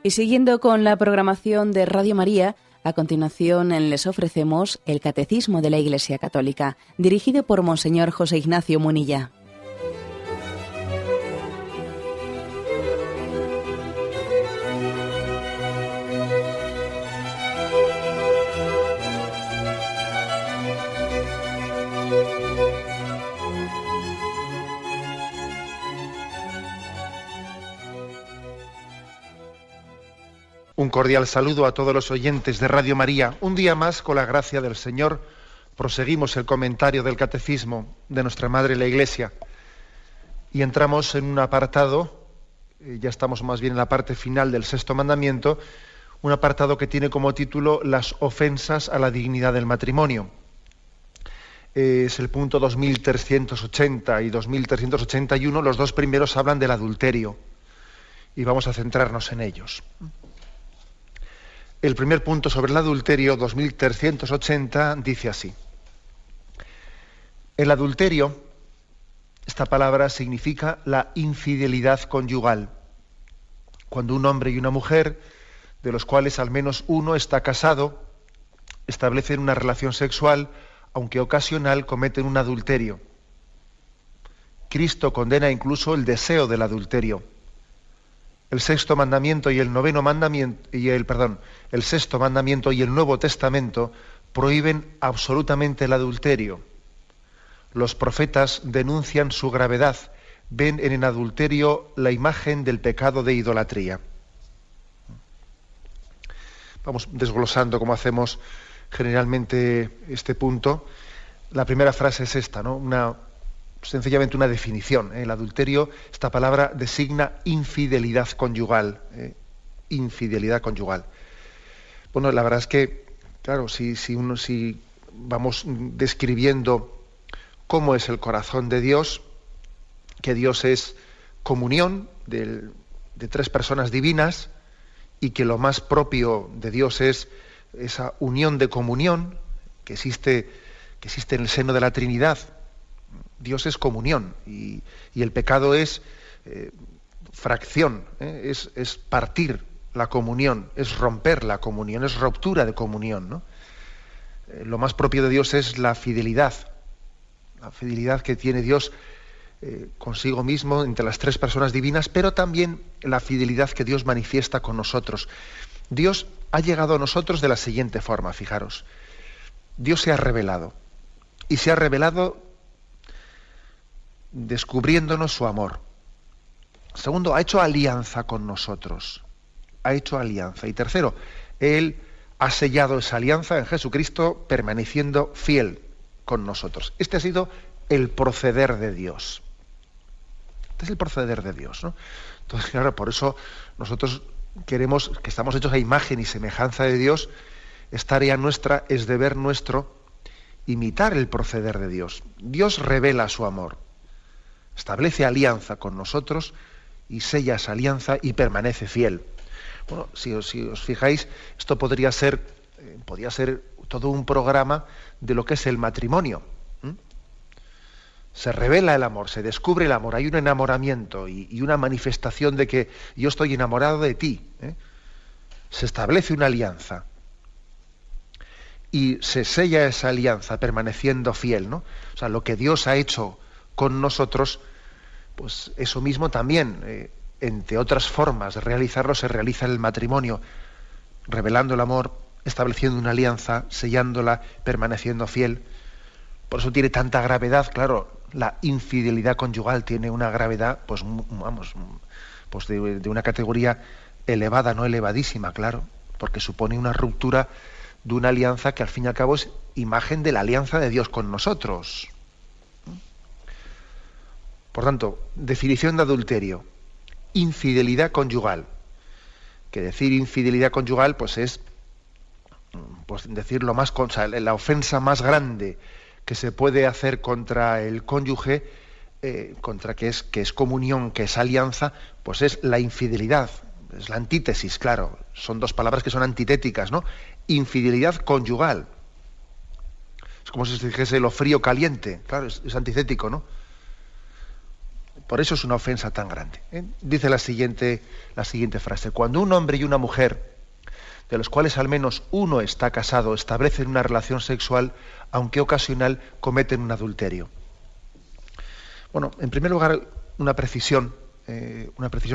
Y siguiendo con la programación de Radio María, a continuación les ofrecemos el Catecismo de la Iglesia Católica, dirigido por Monseñor José Ignacio Munilla. Un cordial saludo a todos los oyentes de Radio María. Un día más, con la gracia del Señor, proseguimos el comentario del Catecismo de nuestra Madre la Iglesia. Y entramos en un apartado, ya estamos más bien en la parte final del sexto mandamiento, un apartado que tiene como título Las ofensas a la dignidad del matrimonio. Es el punto 2380 y 2381, los dos primeros hablan del adulterio. Y vamos a centrarnos en ellos. El primer punto sobre el adulterio, 2380, dice así. El adulterio, esta palabra significa la infidelidad conyugal. Cuando un hombre y una mujer, de los cuales al menos uno está casado, establecen una relación sexual, aunque ocasional, cometen un adulterio. Cristo condena incluso el deseo del adulterio. El sexto mandamiento y el noveno mandamiento el sexto mandamiento y el Nuevo Testamento prohíben absolutamente el adulterio. Los profetas denuncian su gravedad, ven en el adulterio la imagen del pecado de idolatría. Vamos desglosando como hacemos generalmente este punto. La primera frase es esta, ¿no? Sencillamente una definición. El adulterio, esta palabra designa infidelidad conyugal. Infidelidad conyugal. Bueno, la verdad es que, claro, si vamos describiendo cómo es el corazón de Dios, que Dios es comunión de tres personas divinas y que lo más propio de Dios es esa unión de comunión que existe en el seno de la Trinidad. Dios es comunión y el pecado es fracción, es partir la comunión, es romper la comunión, es ruptura de comunión, ¿no? Lo más propio de Dios es la fidelidad que tiene Dios consigo mismo entre las tres personas divinas, pero también la fidelidad que Dios manifiesta con nosotros. Dios ha llegado a nosotros de la siguiente forma, fijaros. Dios se ha revelado y se ha revelado descubriéndonos su amor. Segundo, ha hecho alianza con nosotros. Ha hecho alianza. Y tercero, Él ha sellado esa alianza en Jesucristo, permaneciendo fiel con nosotros. Este ha sido el proceder de Dios. Este es el proceder de Dios, ¿no? Entonces, claro, por eso nosotros queremos, que estamos hechos a imagen y semejanza de Dios, es tarea nuestra, es deber nuestro, imitar el proceder de Dios. Dios revela su amor. Establece alianza con nosotros y sella esa alianza y permanece fiel. Bueno, si os fijáis, esto podría ser todo un programa de lo que es el matrimonio. Se revela el amor, se descubre el amor, hay un enamoramiento y una manifestación de que yo estoy enamorado de ti. Se establece una alianza y se sella esa alianza permaneciendo fiel, ¿no? O sea, lo que Dios ha hecho con nosotros, pues eso mismo también, entre otras formas de realizarlo, se realiza en el matrimonio, revelando el amor, estableciendo una alianza, sellándola, permaneciendo fiel. Por eso tiene tanta gravedad, claro, la infidelidad conyugal tiene una gravedad, pues de una categoría elevada, no elevadísima, claro, porque supone una ruptura de una alianza que al fin y al cabo es imagen de la alianza de Dios con nosotros. Por tanto, definición de adulterio: infidelidad conyugal. Que decir infidelidad conyugal, pues es decir lo más, o sea, la ofensa más grande que se puede hacer contra el cónyuge, contra que es comunión, que es alianza, pues es la infidelidad. Es la antítesis, claro. Son dos palabras que son antitéticas, ¿no? Infidelidad conyugal. Es como si se dijese lo frío caliente. Claro, es antitético, ¿no? Por eso es una ofensa tan grande. Dice la siguiente frase: cuando un hombre y una mujer, de los cuales al menos uno está casado, establecen una relación sexual, aunque ocasional, cometen un adulterio. Bueno, en primer lugar, una precisión que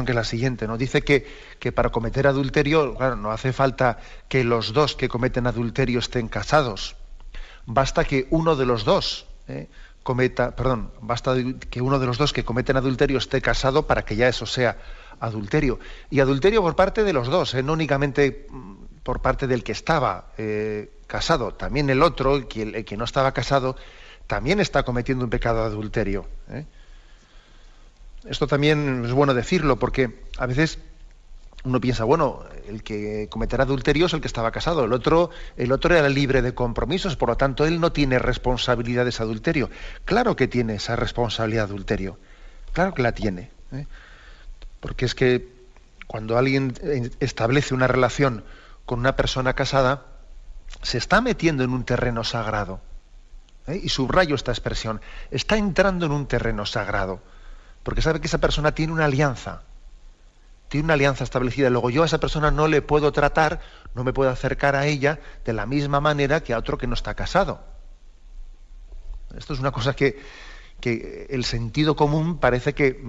es la siguiente, ¿no? Dice que para cometer adulterio, claro, no hace falta que los dos que cometen adulterio estén casados. Basta que uno de los dos que cometen adulterio esté casado para que ya eso sea adulterio. Y adulterio por parte de los dos, no únicamente por parte del que estaba casado. También el otro, el que no estaba casado, también está cometiendo un pecado de adulterio. Esto también es bueno decirlo, porque a veces uno piensa, bueno, el que cometerá adulterio es el que estaba casado, el otro era libre de compromisos, por lo tanto él no tiene responsabilidad de ese adulterio. Claro que tiene esa responsabilidad de adulterio, claro que la tiene, porque es que cuando alguien establece una relación con una persona casada, se está metiendo en un terreno sagrado, y subrayo esta expresión, está entrando en un terreno sagrado, porque sabe que esa persona tiene una alianza establecida. Luego yo a esa persona no le puedo tratar, no me puedo acercar a ella de la misma manera que a otro que no está casado. Esto es una cosa que el sentido común parece que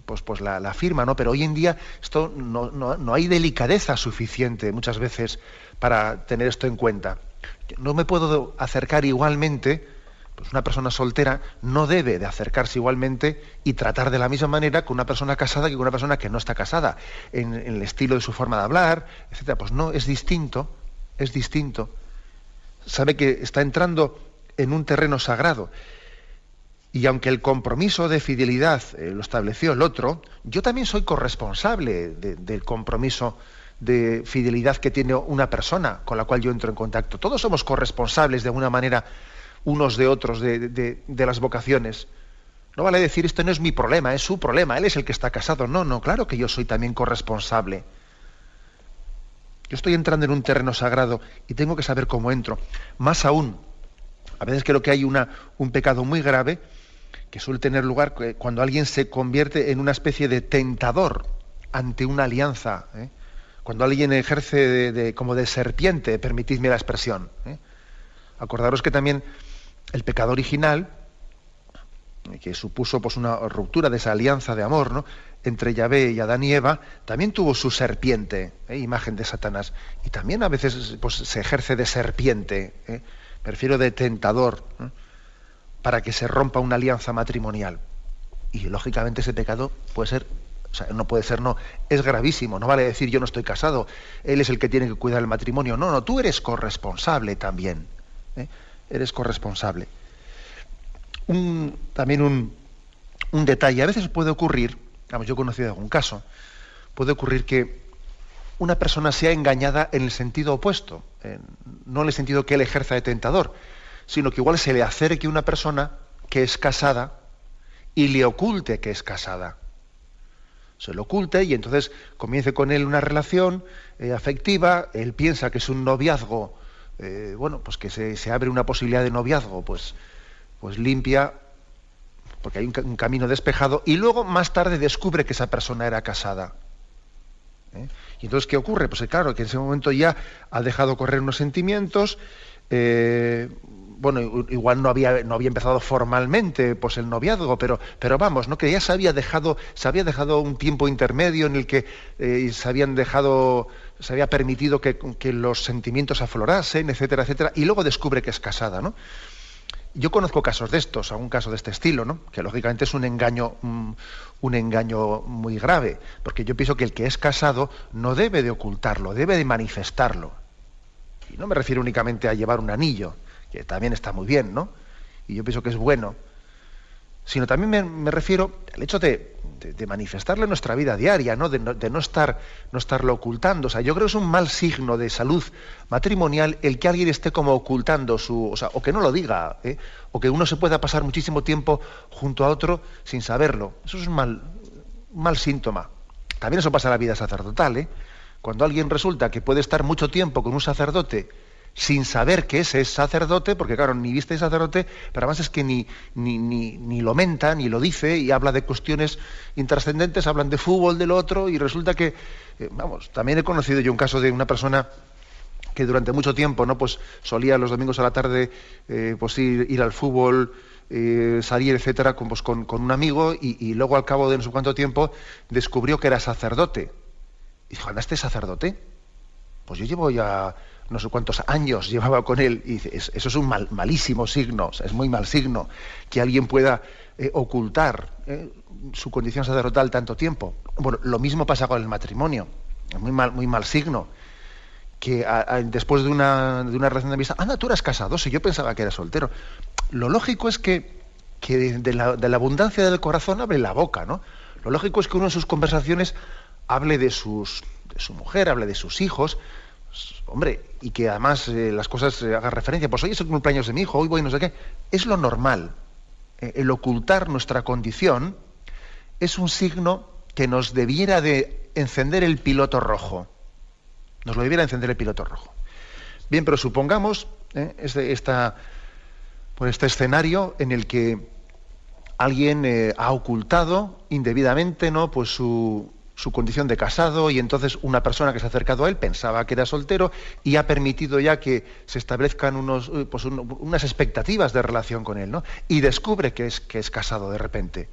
pues la afirma, ¿no? Pero hoy en día esto no hay delicadeza suficiente muchas veces para tener esto en cuenta. No me puedo acercar igualmente. Pues una persona soltera no debe de acercarse igualmente y tratar de la misma manera con una persona casada que con una persona que no está casada, en el estilo de su forma de hablar, etcétera. Pues no, es distinto. Sabe que está entrando en un terreno sagrado. Y aunque el compromiso de fidelidad lo estableció el otro, yo también soy corresponsable del compromiso de fidelidad que tiene una persona con la cual yo entro en contacto. Todos somos corresponsables de alguna manera unos de otros, de las vocaciones. No vale decir, esto no es mi problema, es su problema, él es el que está casado. No, claro que yo soy también corresponsable. Yo estoy entrando en un terreno sagrado y tengo que saber cómo entro. Más aún, a veces creo que hay un pecado muy grave que suele tener lugar cuando alguien se convierte en una especie de tentador ante una alianza, cuando alguien ejerce como de serpiente, permitidme la expresión. Acordaros que también el pecado original, que supuso pues una ruptura de esa alianza de amor, ¿no?, entre Yahvé y Adán y Eva, también tuvo su serpiente, imagen de Satanás, y también a veces pues se ejerce de serpiente, me refiero de tentador, para que se rompa una alianza matrimonial. Y lógicamente ese pecado puede ser, o sea, no puede ser, no, es gravísimo. No vale decir yo no estoy casado, él es el que tiene que cuidar el matrimonio. No, tú eres corresponsable también. Eres corresponsable. También un detalle, a veces puede ocurrir, yo he conocido algún caso, puede ocurrir que una persona sea engañada en el sentido opuesto, no en el sentido que él ejerza de tentador, sino que igual se le acerque una persona que es casada y le oculte que es casada. Se lo oculte y entonces comience con él una relación afectiva, él piensa que es un noviazgo, pues que se abre una posibilidad de noviazgo, pues limpia, porque hay un camino despejado, y luego más tarde descubre que esa persona era casada. Y entonces, ¿qué ocurre? Pues claro, que en ese momento ya ha dejado correr unos sentimientos, igual no había empezado formalmente pues el noviazgo, pero vamos, ¿no?, que ya se había dejado un tiempo intermedio en el que se había permitido que los sentimientos aflorasen, etcétera, etcétera, y luego descubre que es casada, ¿no? Yo conozco casos de estos, algún caso de este estilo, ¿no?, que lógicamente es un engaño muy grave, porque yo pienso que el que es casado no debe de ocultarlo, debe de manifestarlo. Y no me refiero únicamente a llevar un anillo, que también está muy bien, ¿no?, y yo pienso que es bueno, sino también me refiero al hecho de manifestarlo en nuestra vida diaria, ¿no?, de no estarlo ocultando. O sea, yo creo que es un mal signo de salud matrimonial el que alguien esté como ocultando o que no lo diga, o que uno se pueda pasar muchísimo tiempo junto a otro sin saberlo. Eso es un mal síntoma. También eso pasa en la vida sacerdotal, Cuando alguien resulta que puede estar mucho tiempo con un sacerdote sin saber que ese es sacerdote, porque claro, ni viste de sacerdote, pero además es que ni lo menta, ni lo dice, y habla de cuestiones intrascendentes, hablan de fútbol, del otro, y resulta que, también he conocido yo un caso de una persona que durante mucho tiempo, ¿no?, pues solía los domingos a la tarde pues ir al fútbol, salir, etcétera, con un amigo, y luego al cabo de no sé cuánto tiempo descubrió que era sacerdote. Y dijo, ¿anda este sacerdote? Pues yo llevo ya no sé cuántos años llevaba con él, y dice, eso es un malísimo signo, o sea, es muy mal signo que alguien pueda ocultar su condición sacerdotal tanto tiempo. Bueno, lo mismo pasa con el matrimonio, es muy mal signo que después de una relación de amistad, anda, tú eras casado, si yo pensaba que eras soltero. Lo lógico es que de la abundancia del corazón hable la boca, ¿no? Lo lógico es que uno en sus conversaciones hable de su mujer, hable de sus hijos, hombre, y que además las cosas hagan referencia, pues hoy es el cumpleaños de mi hijo, hoy voy no sé qué. Es lo normal. El ocultar nuestra condición es un signo que nos debiera de encender el piloto rojo. Nos lo debiera encender el piloto rojo. Bien, pero supongamos este escenario en el que alguien ha ocultado indebidamente, ¿no?, pues su condición de casado, y entonces una persona que se ha acercado a él pensaba que era soltero y ha permitido ya que se establezcan unas expectativas de relación con él, ¿no? Y descubre que es casado de repente.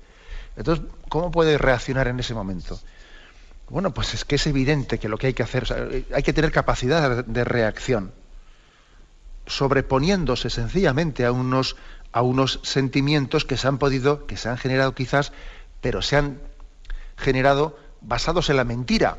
Entonces, ¿cómo puede reaccionar en ese momento? Bueno, pues es que es evidente que lo que hay que hacer, o sea, hay que tener capacidad de reacción, sobreponiéndose sencillamente a unos sentimientos que se han generado quizás, pero se han generado basados en la mentira,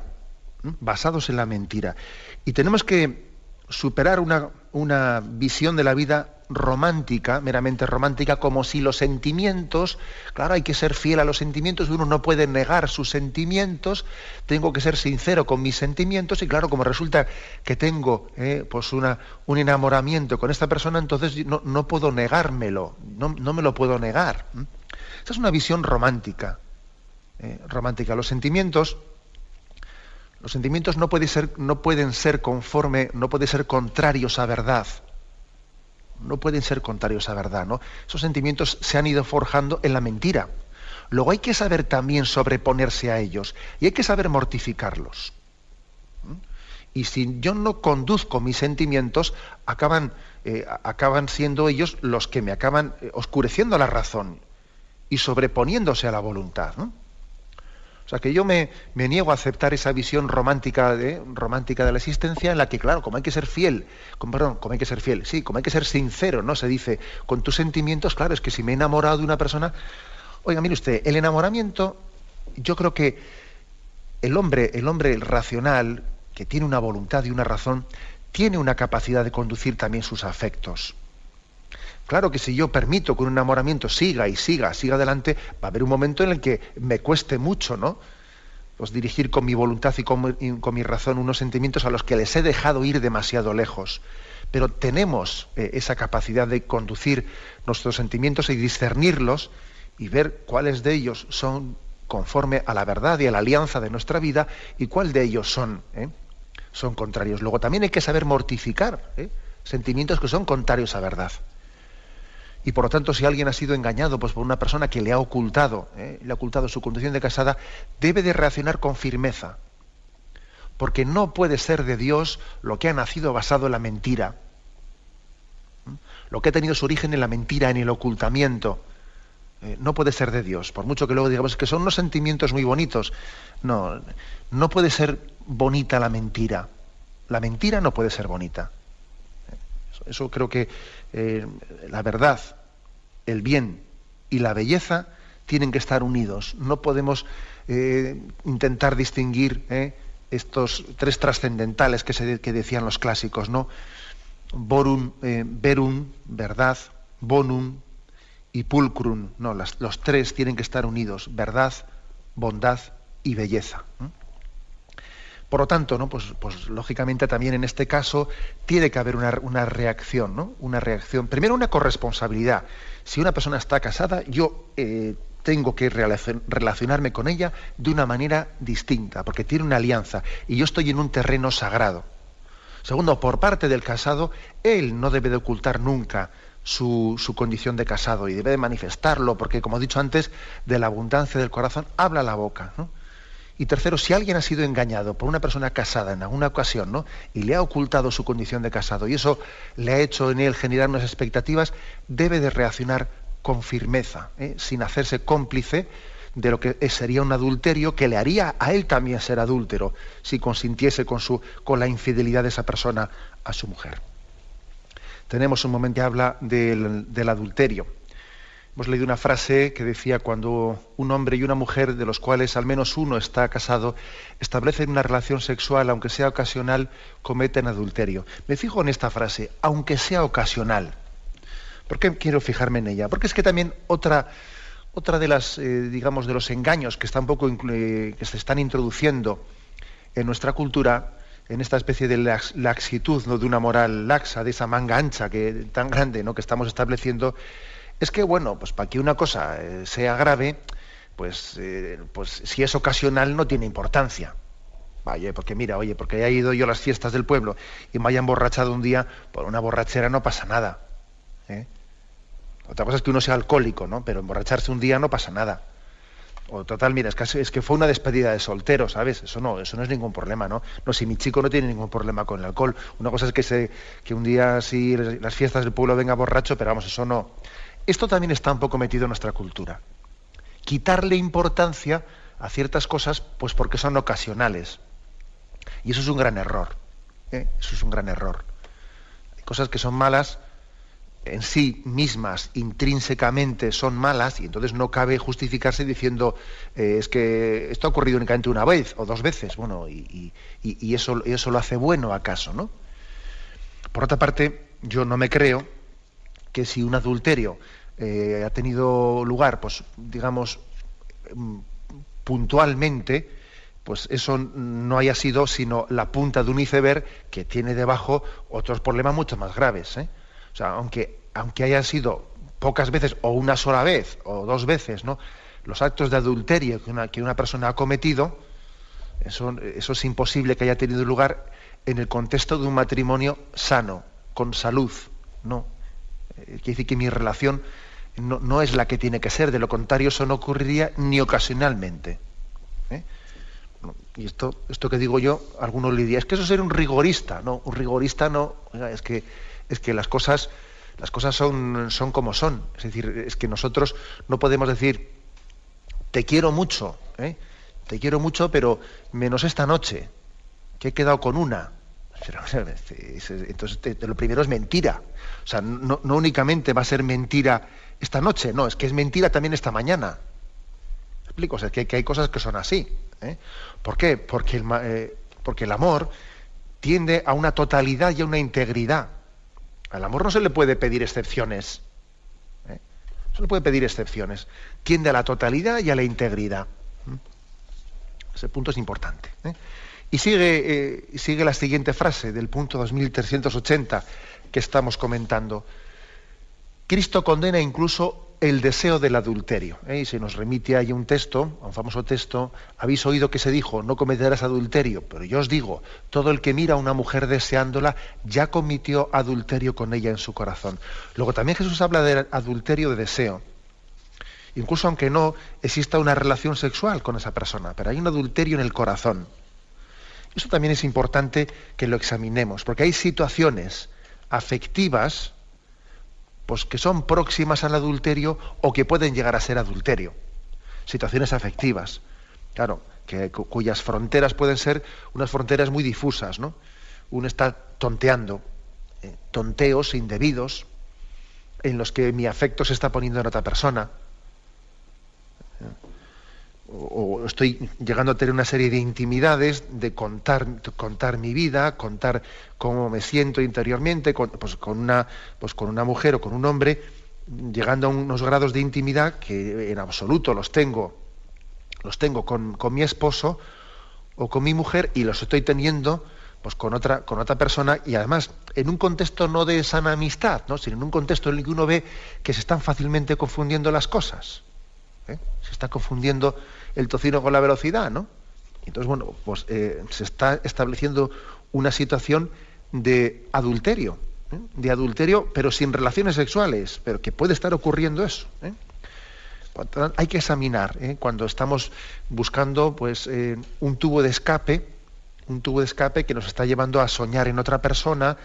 basados en la mentira. Y tenemos que superar una visión de la vida romántica, meramente romántica, como si los sentimientos, claro, hay que ser fiel a los sentimientos, uno no puede negar sus sentimientos, tengo que ser sincero con mis sentimientos, y claro, como resulta que tengo pues un enamoramiento con esta persona, entonces no puedo negármelo, no me lo puedo negar. Esta es una visión romántica. Romántica. Los sentimientos no pueden ser contrarios a verdad. No pueden ser contrarios a verdad, ¿no? Esos sentimientos se han ido forjando en la mentira. Luego hay que saber también sobreponerse a ellos y hay que saber mortificarlos. Y si yo no conduzco mis sentimientos, acaban siendo ellos los que me acaban oscureciendo la razón y sobreponiéndose a la voluntad, ¿no? O sea, que yo me niego a aceptar esa visión romántica de la existencia, en la que, claro, como hay que ser sincero, ¿no? Se dice, con tus sentimientos, claro, es que si me he enamorado de una persona... Oiga, mire usted, el enamoramiento, yo creo que el hombre racional, que tiene una voluntad y una razón, tiene una capacidad de conducir también sus afectos. Claro que si yo permito que un enamoramiento siga adelante, va a haber un momento en el que me cueste mucho, ¿no?, pues dirigir con mi voluntad y con mi razón unos sentimientos a los que les he dejado ir demasiado lejos. Pero tenemos esa capacidad de conducir nuestros sentimientos y discernirlos y ver cuáles de ellos son conforme a la verdad y a la alianza de nuestra vida y cuál de ellos son contrarios. Luego también hay que saber mortificar sentimientos que son contrarios a verdad. Y por lo tanto, si alguien ha sido engañado pues por una persona que le ha ocultado su condición de casada, debe de reaccionar con firmeza. Porque no puede ser de Dios lo que ha nacido basado en la mentira. Lo que ha tenido su origen en la mentira, en el ocultamiento. No puede ser de Dios. Por mucho que luego digamos que son unos sentimientos muy bonitos. No puede ser bonita la mentira. La mentira no puede ser bonita. Eso creo que la verdad, el bien y la belleza tienen que estar unidos. No podemos intentar distinguir estos tres trascendentales que decían los clásicos, ¿no? Verum, verdad, bonum y pulcrum. No, los tres tienen que estar unidos: verdad, bondad y belleza. Por lo tanto, ¿no?, pues lógicamente también en este caso tiene que haber una reacción, ¿no? Una reacción. Primero, una corresponsabilidad. Si una persona está casada, yo tengo que relacionarme con ella de una manera distinta, porque tiene una alianza y yo estoy en un terreno sagrado. Segundo, por parte del casado, él no debe de ocultar nunca su condición de casado y debe de manifestarlo, porque, como he dicho antes, de la abundancia del corazón habla la boca, ¿no? Y tercero, si alguien ha sido engañado por una persona casada en alguna ocasión, ¿no?, y le ha ocultado su condición de casado y eso le ha hecho en él generar unas expectativas, debe de reaccionar con firmeza, sin hacerse cómplice de lo que sería un adulterio que le haría a él también ser adúltero si consintiese con la infidelidad de esa persona a su mujer. Tenemos un momento que habla del adulterio. Hemos leído una frase que decía: cuando un hombre y una mujer, de los cuales al menos uno está casado, establecen una relación sexual, aunque sea ocasional, cometen adulterio. Me fijo en esta frase, aunque sea ocasional. ¿Por qué quiero fijarme en ella? Porque es que también otra de las, digamos, de los engaños que que se están introduciendo en nuestra cultura, en esta especie de laxitud, ¿no?, de una moral laxa, de esa manga ancha tan grande, ¿no?, que estamos estableciendo, es que, bueno, pues para que una cosa sea grave, pues si es ocasional no tiene importancia. Vaya, porque mira, oye, porque haya ido yo a las fiestas del pueblo y me haya emborrachado un día, por una borrachera no pasa nada, ¿eh? Otra cosa es que uno sea alcohólico, ¿no? Pero emborracharse un día no pasa nada. O total, mira, es que fue una despedida de soltero, ¿sabes? Eso no es ningún problema, ¿no? No, si mi chico no tiene ningún problema con el alcohol. Una cosa es que un día sí las fiestas del pueblo venga borracho, pero vamos, eso no. Esto también está un poco metido en nuestra cultura. Quitarle importancia a ciertas cosas, pues porque son ocasionales. Y eso es un gran error, ¿eh? Eso es un gran error. Hay cosas que son malas en sí mismas, intrínsecamente son malas, y entonces no cabe justificarse diciendo es que esto ha ocurrido únicamente una vez o dos veces. Bueno, y eso lo hace bueno, ¿acaso, no? Por otra parte, yo no me creo que si un adulterio ha tenido lugar, pues digamos, puntualmente, pues eso no haya sido sino la punta de un iceberg que tiene debajo otros problemas mucho más graves, ¿eh? O sea, aunque haya sido pocas veces o una sola vez o dos veces, ¿no?, los actos de adulterio que una persona ha cometido, eso es imposible que haya tenido lugar en el contexto de un matrimonio sano, con salud, ¿no? Quiere decir que mi relación no es la que tiene que ser, de lo contrario eso no ocurriría ni ocasionalmente, ¿eh? Y esto que digo yo, algunos le dirían, es que eso sería un rigorista. No, un rigorista no, es que las cosas son como son. Es decir, es que nosotros no podemos decir, te quiero mucho, te quiero mucho, pero menos esta noche, que he quedado con una. Pero, entonces lo primero es mentira. O sea, no únicamente va a ser mentira esta noche, no, es que es mentira también esta mañana. ¿Me explico? O sea, que hay cosas que son así, ¿eh? ¿Por qué? Porque el amor tiende a una totalidad y a una integridad. Al amor no se le puede pedir excepciones, ¿eh? No se le puede pedir excepciones. Tiende a la totalidad y a la integridad. Ese punto es importante, ¿eh? Y sigue la siguiente frase del punto 2380 que estamos comentando. Cristo condena incluso el deseo del adulterio, ¿eh? Y se nos remite ahí un texto, a un famoso texto: habéis oído que se dijo, no cometerás adulterio, pero yo os digo, todo el que mira a una mujer deseándola ya cometió adulterio con ella en su corazón. Luego también Jesús habla de adulterio de deseo, incluso aunque no exista una relación sexual con esa persona, pero hay un adulterio en el corazón. Eso también es importante que lo examinemos, porque hay situaciones afectivas, pues que son próximas al adulterio o que pueden llegar a ser adulterio. Situaciones afectivas, claro, cuyas fronteras pueden ser unas fronteras muy difusas, ¿no? Uno está tonteando, tonteos indebidos en los que mi afecto se está poniendo en otra persona. O estoy llegando a tener una serie de intimidades, de contar mi vida, contar cómo me siento interiormente, con una mujer o con un hombre, llegando a unos grados de intimidad que en absoluto los tengo con mi esposo o con mi mujer, y los estoy teniendo pues con otra persona, y además en un contexto no de sana amistad, ¿no?, sino en un contexto en el que uno ve que se están fácilmente confundiendo las cosas. Se está confundiendo el tocino con la velocidad, ¿no? Entonces, bueno, pues se está estableciendo una situación de adulterio, pero sin relaciones sexuales, pero que puede estar ocurriendo eso. Hay que examinar, cuando estamos buscando pues un tubo de escape que nos está llevando a soñar en otra persona,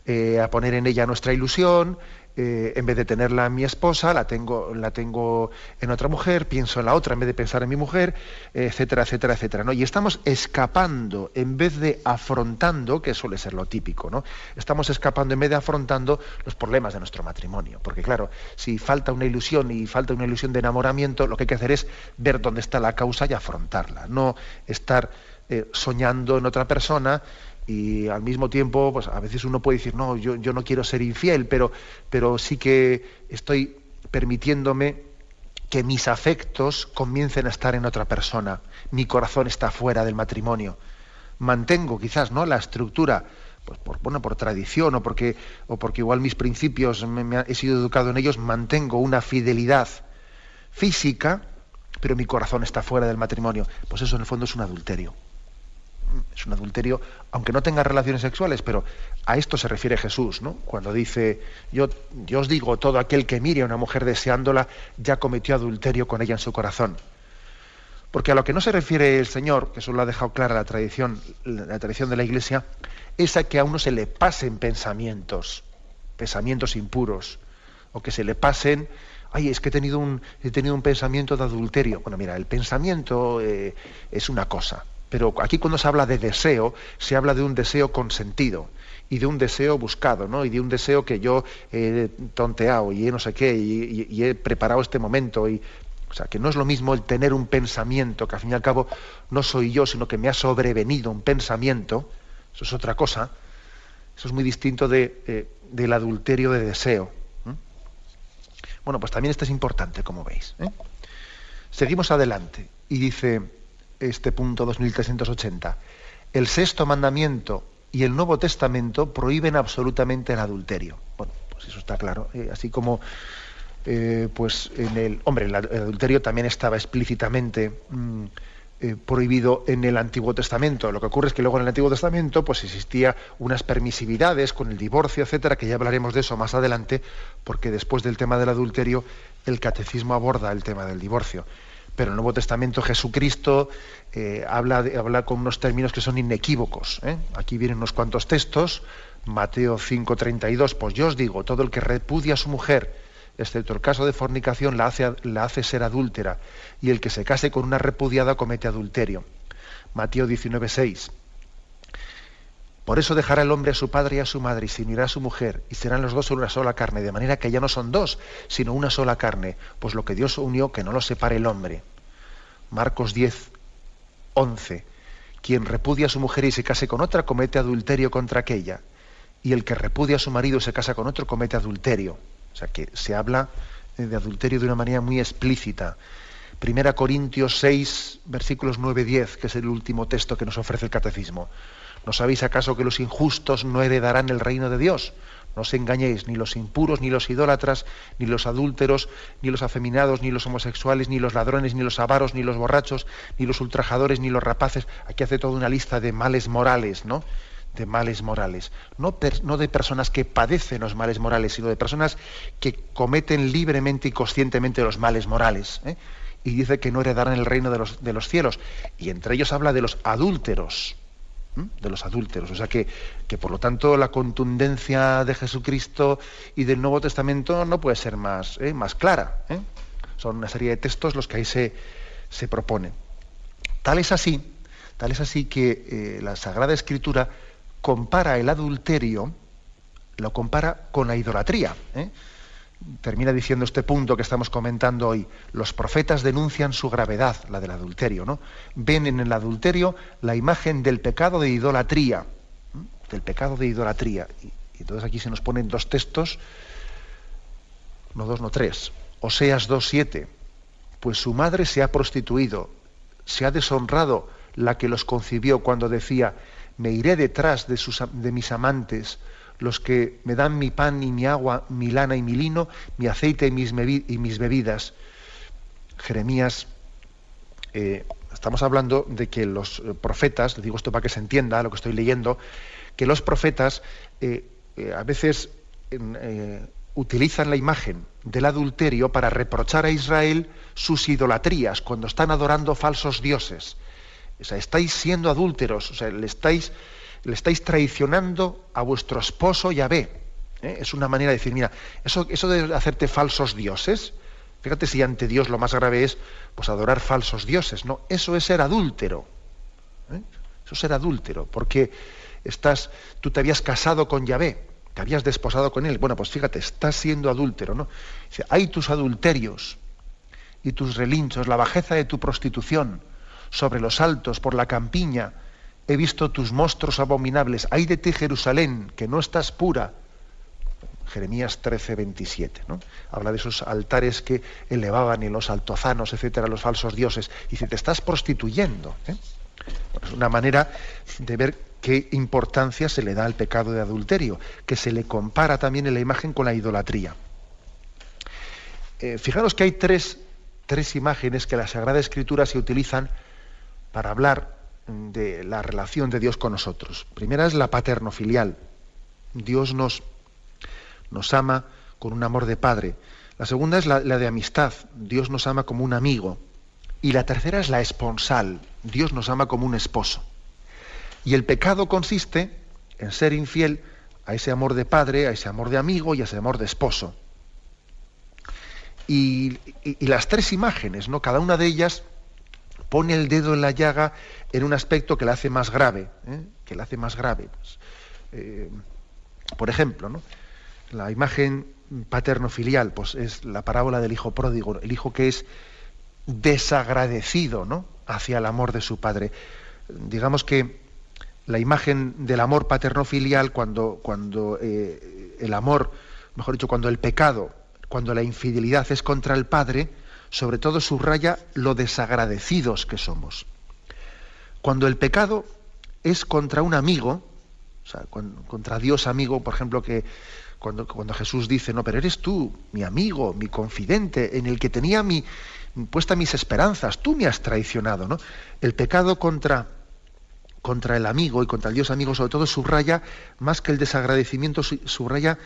a poner en ella nuestra ilusión. En vez de tenerla en mi esposa, la tengo en otra mujer, pienso en la otra en vez de pensar en mi mujer, etcétera, etcétera, etcétera, ¿no? Y estamos escapando en vez de afrontando, que suele ser lo típico, ¿no? Estamos escapando en vez de afrontando los problemas de nuestro matrimonio. Porque claro, si falta una ilusión de enamoramiento, lo que hay que hacer es ver dónde está la causa y afrontarla, no estar soñando en otra persona. Y al mismo tiempo, pues a veces uno puede decir, no, yo no quiero ser infiel, pero sí que estoy permitiéndome que mis afectos comiencen a estar en otra persona. Mi corazón está fuera del matrimonio. Mantengo quizás, ¿no?, la estructura, pues por tradición o porque igual mis principios he sido educado en ellos, mantengo una fidelidad física, pero mi corazón está fuera del matrimonio. Pues eso en el fondo es un adulterio. Es un adulterio, aunque no tenga relaciones sexuales, pero a esto se refiere Jesús, ¿no? Cuando dice, yo os digo, todo aquel que mire a una mujer deseándola, ya cometió adulterio con ella en su corazón. Porque a lo que no se refiere el Señor, que eso lo ha dejado clara la tradición de la Iglesia, es a que a uno se le pasen pensamientos impuros, o que se le pasen, ay, es que he tenido un pensamiento de adulterio. Bueno, mira, el pensamiento es una cosa. Pero aquí cuando se habla de deseo, se habla de un deseo consentido y de un deseo buscado, ¿no? Y de un deseo que yo he tonteado y he no sé qué y he preparado este momento. O sea, que no es lo mismo el tener un pensamiento, que al fin y al cabo no soy yo, sino que me ha sobrevenido un pensamiento. Eso es otra cosa. Eso es muy distinto del adulterio de deseo. Bueno, pues también esto es importante, como veis. Seguimos adelante y dice este punto 2380. El sexto mandamiento y el Nuevo Testamento prohíben absolutamente el adulterio. Bueno, pues eso está claro. Así como pues el adulterio también estaba explícitamente prohibido en el Antiguo Testamento. Lo que ocurre es que luego en el Antiguo Testamento pues existía unas permisividades con el divorcio, etcétera, que ya hablaremos de eso más adelante, porque después del tema del adulterio el catecismo aborda el tema del divorcio. Pero en el Nuevo Testamento Jesucristo habla con unos términos que son inequívocos. Aquí vienen unos cuantos textos. Mateo 5:32, pues yo os digo, todo el que repudia a su mujer, excepto el caso de fornicación, la hace ser adúltera, y el que se case con una repudiada comete adulterio. Mateo 19:6. Por eso dejará el hombre a su padre y a su madre y se unirá a su mujer y serán los dos una sola carne, de manera que ya no son dos, sino una sola carne, pues lo que Dios unió que no lo separe el hombre. Marcos 10:11. Quien repudia a su mujer y se case con otra comete adulterio contra aquella, y el que repudia a su marido y se casa con otro comete adulterio. O sea que se habla de adulterio de una manera muy explícita. 1 Corintios 6, versículos 9-10, que es el último texto que nos ofrece el catecismo. ¿No sabéis acaso que los injustos no heredarán el reino de Dios? No os engañéis, ni los impuros, ni los idólatras, ni los adúlteros, ni los afeminados, ni los homosexuales, ni los ladrones, ni los avaros, ni los borrachos, ni los ultrajadores, ni los rapaces. Aquí hace toda una lista de males morales, ¿no? De males morales. No de personas que padecen los males morales, sino de personas que cometen libremente y conscientemente los males morales. Y dice que no heredarán el reino de los cielos. Y entre ellos habla de los adúlteros. O sea que por lo tanto la contundencia de Jesucristo y del Nuevo Testamento no puede ser más clara. Son una serie de textos los que ahí se proponen. Tal es así que la Sagrada Escritura compara el adulterio, lo compara con la idolatría. Termina diciendo este punto que estamos comentando hoy. Los profetas denuncian su gravedad, la del adulterio, ¿no? Ven en el adulterio la imagen del pecado de idolatría. Del pecado de idolatría. Y entonces aquí se nos ponen dos textos, no dos, no tres. Oseas 2:7. Pues su madre se ha prostituido, se ha deshonrado la que los concibió cuando decía, me iré detrás de mis amantes, los que me dan mi pan y mi agua, mi lana y mi lino, mi aceite y mis bebidas. Jeremías, estamos hablando de que los profetas, digo esto para que se entienda lo que estoy leyendo, que los profetas a veces utilizan la imagen del adulterio para reprochar a Israel sus idolatrías, cuando están adorando falsos dioses. O sea, estáis siendo adúlteros, o sea, le estáis traicionando a vuestro esposo Yahvé. Es una manera de decir, mira, eso de hacerte falsos dioses, fíjate si ante Dios lo más grave es pues adorar falsos dioses, no, eso es ser adúltero. Eso es ser adúltero, porque tú te habías casado con Yahvé, te habías desposado con él. Bueno, pues fíjate, estás siendo adúltero, ¿no? Dice, hay tus adulterios y tus relinchos, la bajeza de tu prostitución, sobre los altos, por la campiña, he visto tus monstruos abominables. Ay de ti, Jerusalén, que no estás pura. Jeremías 13:27, ¿no? Habla de esos altares que elevaban en los altozanos, etcétera, los falsos dioses. Y dice, te estás prostituyendo. Bueno, es una manera de ver qué importancia se le da al pecado de adulterio, que se le compara también en la imagen con la idolatría. Fijaros que hay tres imágenes que la Sagrada Escritura se utilizan para hablar de la relación de Dios con nosotros. Primera es la paterno-filial. Dios nos ama con un amor de padre. La segunda es la de amistad. Dios nos ama como un amigo. Y la tercera es la esponsal. Dios nos ama como un esposo. Y el pecado consiste en ser infiel a ese amor de padre, a ese amor de amigo y a ese amor de esposo. Y las tres imágenes, ¿no? Cada una de ellas pone el dedo en la llaga en un aspecto que la hace más grave, que la hace más grave. Pues, por ejemplo, ¿no? La imagen paterno-filial, pues es la parábola del hijo pródigo, el hijo que es desagradecido, ¿no?, hacia el amor de su padre. Digamos que la imagen del amor paterno-filial, cuando el amor, mejor dicho, cuando el pecado, cuando la infidelidad es contra el padre, sobre todo subraya lo desagradecidos que somos. Cuando el pecado es contra un amigo, o sea, contra Dios amigo, por ejemplo, que cuando Jesús dice, no, pero eres tú, mi amigo, mi confidente, en el que tenía puesta mis esperanzas, tú me has traicionado, ¿no? El pecado contra el amigo y contra el Dios amigo, sobre todo, subraya, más que el desagradecimiento, subraya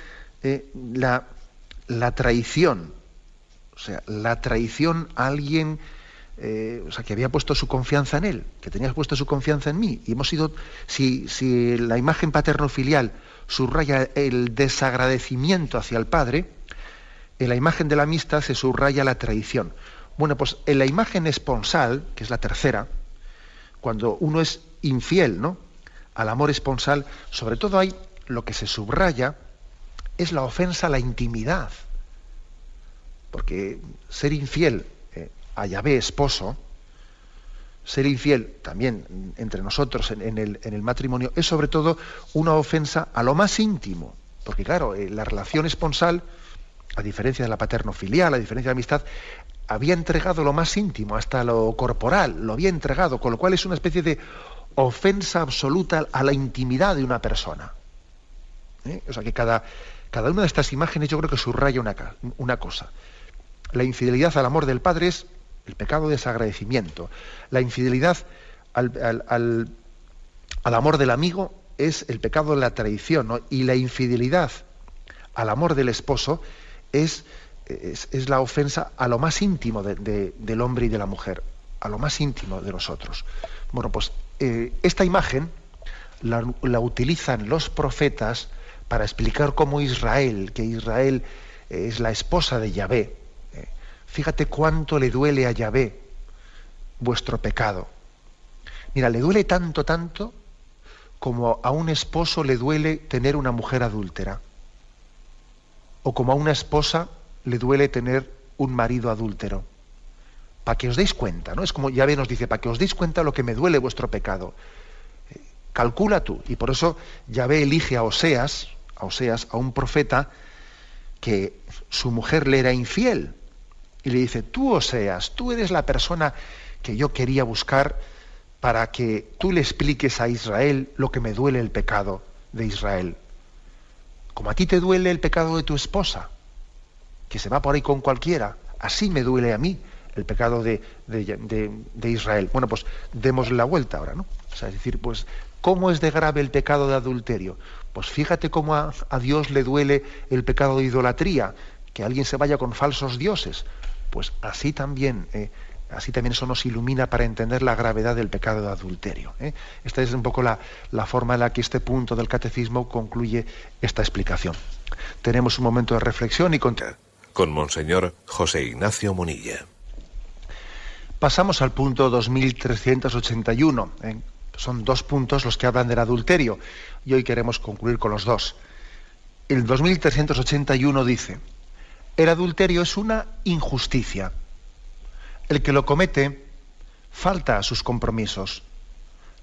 la traición. O sea, la traición a alguien que había puesto su confianza en él, que tenía puesto su confianza en mí. Y hemos sido, si la imagen paterno-filial subraya el desagradecimiento hacia el padre, en la imagen de la amistad se subraya la traición. Bueno, pues en la imagen esponsal, que es la tercera, cuando uno es infiel, ¿no?, al amor esponsal, sobre todo hay lo que se subraya es la ofensa a la intimidad. Porque ser infiel a Yahvé esposo, ser infiel también entre nosotros en el matrimonio, es sobre todo una ofensa a lo más íntimo. Porque claro, la relación esponsal, a diferencia de la paterno-filial, a diferencia de la amistad, había entregado lo más íntimo, hasta lo corporal, lo había entregado, con lo cual es una especie de ofensa absoluta a la intimidad de una persona. O sea que cada una de estas imágenes yo creo que subraya una cosa. La infidelidad al amor del padre es el pecado de desagradecimiento. La infidelidad al amor del amigo es el pecado de la traición, ¿no? Y la infidelidad al amor del esposo es la ofensa a lo más íntimo del hombre y de la mujer, a lo más íntimo de nosotros. Bueno, pues esta imagen la utilizan los profetas para explicar cómo que Israel es la esposa de Yahvé. Fíjate cuánto le duele a Yahvé vuestro pecado. Mira, le duele tanto, como a un esposo le duele tener una mujer adúltera. O como a una esposa le duele tener un marido adúltero. Para que os deis cuenta, ¿no? Es como Yahvé nos dice, para que os deis cuenta lo que me duele vuestro pecado. Calcula tú. Y por eso Yahvé elige a Oseas, a un profeta, que su mujer le era infiel. Y le dice, tú, Oseas, tú eres la persona que yo quería buscar para que tú le expliques a Israel lo que me duele el pecado de Israel. Como a ti te duele el pecado de tu esposa, que se va por ahí con cualquiera, así me duele a mí el pecado de Israel. Bueno, pues demos la vuelta ahora, ¿no? O sea, es decir, pues ¿Cómo es de grave el pecado de adulterio? Pues fíjate cómo a Dios le duele el pecado de idolatría, que alguien se vaya con falsos dioses. Pues así también eso nos ilumina para entender la gravedad del pecado de adulterio. Esta es un poco la forma en la que este punto del catecismo concluye esta explicación. Tenemos un momento de reflexión y con Monseñor José Ignacio Munilla. Pasamos al punto 2381. Son 2 puntos los que hablan del adulterio y hoy queremos concluir con los 2. El 2381 dice: el adulterio es una injusticia. El que lo comete falta a sus compromisos,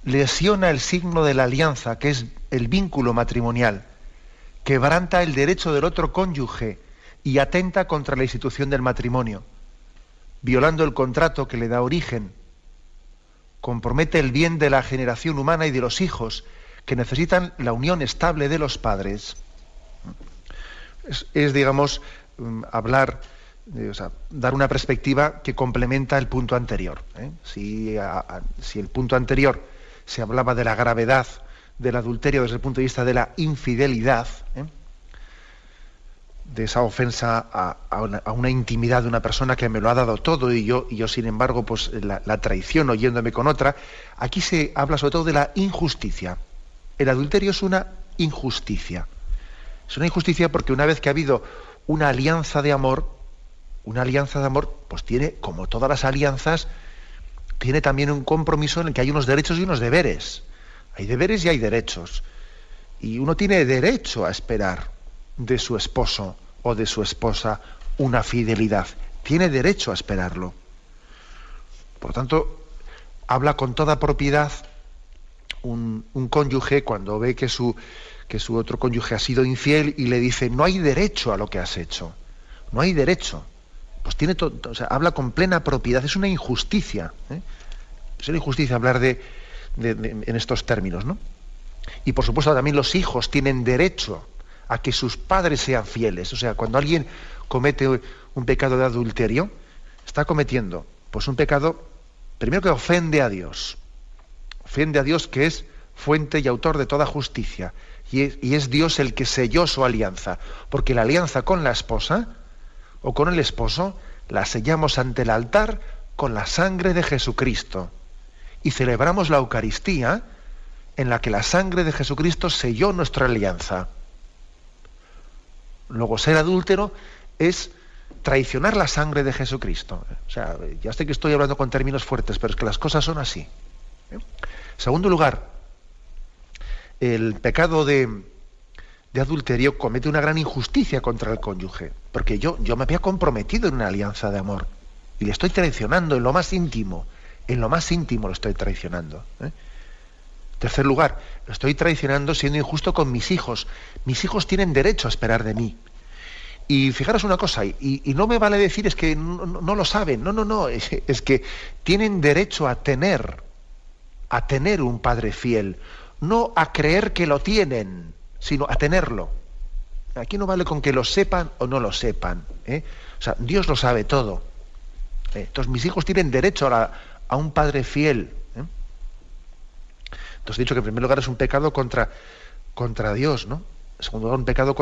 lesiona el signo de la alianza, que es el vínculo matrimonial, quebranta el derecho del otro cónyuge y atenta contra la institución del matrimonio, violando el contrato que le da origen. Compromete el bien de la generación humana y de los hijos, que necesitan la unión estable de los padres. Digamos, hablar, dar una perspectiva que complementa el punto anterior. Si el punto anterior se hablaba de la gravedad del adulterio desde el punto de vista de la infidelidad, de esa ofensa a una intimidad de una persona que me lo ha dado todo y yo sin embargo pues la traiciono yéndome con otra. Aquí se habla sobre todo de la injusticia. El adulterio es una injusticia. Es una injusticia porque una vez que ha habido una alianza de amor, pues tiene, como todas las alianzas, tiene también un compromiso en el que hay unos derechos y unos deberes. Hay deberes y hay derechos. Y uno tiene derecho a esperar de su esposo o de su esposa una fidelidad. Tiene derecho a esperarlo. Por lo tanto, habla con toda propiedad un cónyuge cuando ve que su otro cónyuge ha sido infiel y le dice: no hay derecho a lo que has hecho. No hay derecho. Pues tiene todo, habla con plena propiedad. Es una injusticia. Es una injusticia hablar en estos términos, ¿no? Y por supuesto también los hijos tienen derecho a que sus padres sean fieles. O sea, cuando alguien comete un pecado de adulterio, está cometiendo pues un pecado, primero, que ofende a Dios. Ofende a Dios, que es fuente y autor de toda justicia. Y es Dios el que selló su alianza. Porque la alianza con la esposa o con el esposo la sellamos ante el altar con la sangre de Jesucristo. Y celebramos la Eucaristía en la que la sangre de Jesucristo selló nuestra alianza. Luego, ser adúltero es traicionar la sangre de Jesucristo. O sea, ya sé que estoy hablando con términos fuertes, pero es que las cosas son así. En segundo lugar, el pecado de adulterio comete una gran injusticia contra el cónyuge, porque yo me había comprometido en una alianza de amor y le estoy traicionando en lo más íntimo lo estoy traicionando. En tercer lugar, lo estoy traicionando siendo injusto con mis hijos. Mis hijos tienen derecho a esperar de mí. Y fijaros una cosa, y no me vale decir es que no lo saben, no, es que tienen derecho a tener un padre fiel, no a creer que lo tienen, sino a tenerlo. Aquí no vale con que lo sepan o no lo sepan. O sea, Dios lo sabe todo. Entonces mis hijos tienen derecho a un padre fiel. Entonces he dicho que en primer lugar es un pecado contra Dios, ¿no? En segundo lugar, un pecado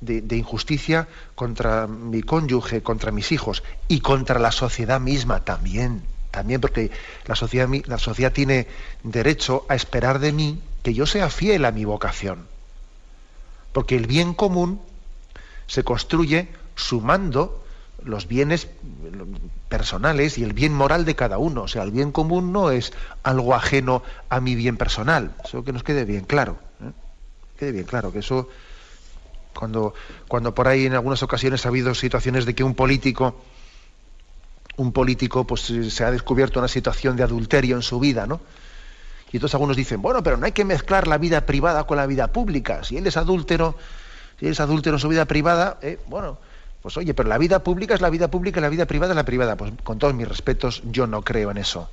de injusticia contra mi cónyuge, contra mis hijos y contra la sociedad misma también porque la sociedad tiene derecho a esperar de mí que yo sea fiel a mi vocación. Porque el bien común se construye sumando los bienes personales y el bien moral de cada uno. O sea, el bien común no es algo ajeno a mi bien personal. Eso que nos quede bien claro. Quede bien claro que eso, cuando por ahí en algunas ocasiones ha habido situaciones de que un político pues se ha descubierto una situación de adulterio en su vida, ¿no? Y entonces algunos dicen, bueno, pero no hay que mezclar la vida privada con la vida pública. Si él es adúltero en su vida privada, bueno, pues oye, pero la vida pública es la vida pública y la vida privada es la privada. Pues con todos mis respetos, yo no creo en eso.